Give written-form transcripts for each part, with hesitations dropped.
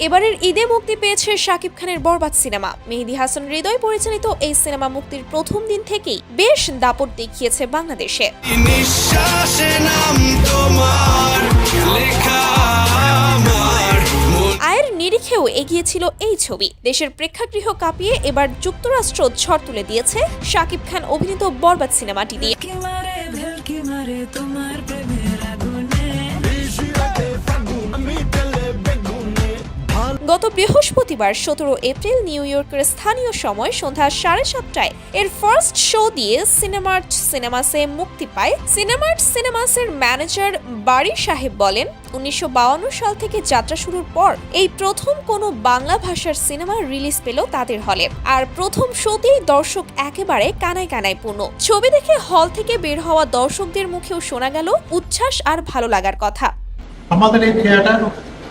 এবারের ঈদে মুক্তি পেয়েছে শাকিব খানের বরবাদ সিনেমা। মেহেদী হাসান হৃদয় পরিচালিত এই সিনেমা মুক্তির প্রথম দিন থেকেই বেশ দাপট দেখিয়েছে বাংলাদেশে। আয়ের নিরিখেও এগিয়েছিল এই ছবি। দেশের প্রেক্ষাগৃহ কাঁপিয়ে এবার যুক্তরাষ্ট্র ঝড় তুলে দিয়েছে শাকিব খান অভিনীত বরবাদ সিনেমাটি দিয়ে। গত বৃহস্পতিবার 17 এপ্রিল নিউ ইয়র্কের স্থানীয় সময় সন্ধ্যা 7:30টায় এর ফার্স্ট শো দিয়ে সিনেমার্ট সিনেমাসে মুক্তি পায়। সিনেমার্ট সিনেমাসের ম্যানেজার বারী সাহেব বলেন, 1952 সাল থেকে যাত্রা শুরুর পর এই প্রথম কোনো বাংলা ভাষার সিনেমা রিলিজ পেল তাদের হলে। আর প্রথম শোতেই দর্শক একেবারে কানায় কানায় পূর্ণ। ছবি দেখে হল থেকে বের হওয়া দর্শকদের মুখেও শোনা গেল উচ্ছ্বাস আর ভালো লাগার কথা। আমাদের এই থিয়েটার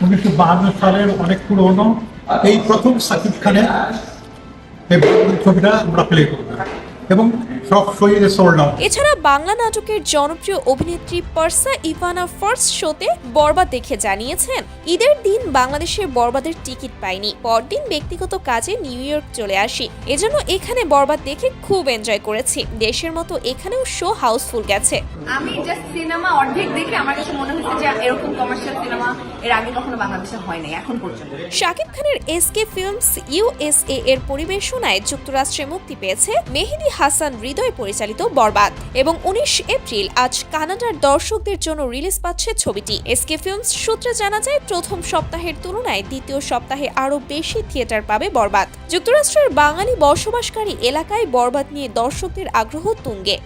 1952 সালের অনেক পুরনো, এই প্রথম শাকিব খানের এই ছবিটা আমরা প্লে করব এবং সব শোয়ে সোল্ড আউট। এছাড়া বাংলা নাটকের জনপ্রিয় অভিনেত্রী পারসা ইভানা ফার্স্ট শোতে বরবাদ দেখে জানিয়েছেন, ঈদের দিন বাংলাদেশের বরবাদের টিকিট পাইনি, পরদিন ব্যক্তিগত কাজে নিউ ইয়র্ক চলে আসি, এজন্য এখানে বরবাদ দেখে খুব এনজয় করেছি। দেশের মতো এখানেও শো হাউসফুল গেছে। আমি জাস্ট সিনেমা অর্ধেক দেখে আমার কাছে মনে হচ্ছে যে এরকম কমার্শিয়াল সিনেমা এর আগে কখনো বাংলাদেশে হয় নাই এখন পর্যন্ত। শাকিব খানের এসকে ফিল্মস ইউএসএ এর পরিবেশনায় যুক্তরাষ্ট্রে মুক্তি পেয়েছে মেহেদী হাসান হৃদয় পরিচালিত বরবাদ এবং 19 এপ্রিল আজ কানাডার দর্শকদের জন্য রিলিজ পাচ্ছে ছবিটি। এসকে ফিল্মস সূত্রে জানা যায়, প্রথম সপ্তাহের তুলনায় দ্বিতীয় সপ্তাহে আরো বেশি থিয়েটার পাবে বরবাদ। যুক্তরাষ্ট্রের বাঙালি বসবাসকারী এলাকায় বরবাদ নিয়ে দর্শকদের আগ্রহ তুঙ্গে।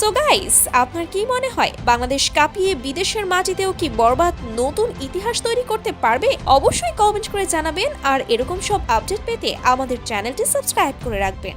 সো গাইস, আপনার কি মনে হয় বাংলাদেশ কাঁপিয়ে বিদেশের মাটিতেও কি বরবাদ নতুন ইতিহাস তৈরি করতে পারবে? অবশ্যই কমেন্ট করে জানাবেন। আর এরকম সব আপডেট পেতে আমাদের চ্যানেলটি সাবস্ক্রাইব করে রাখবেন।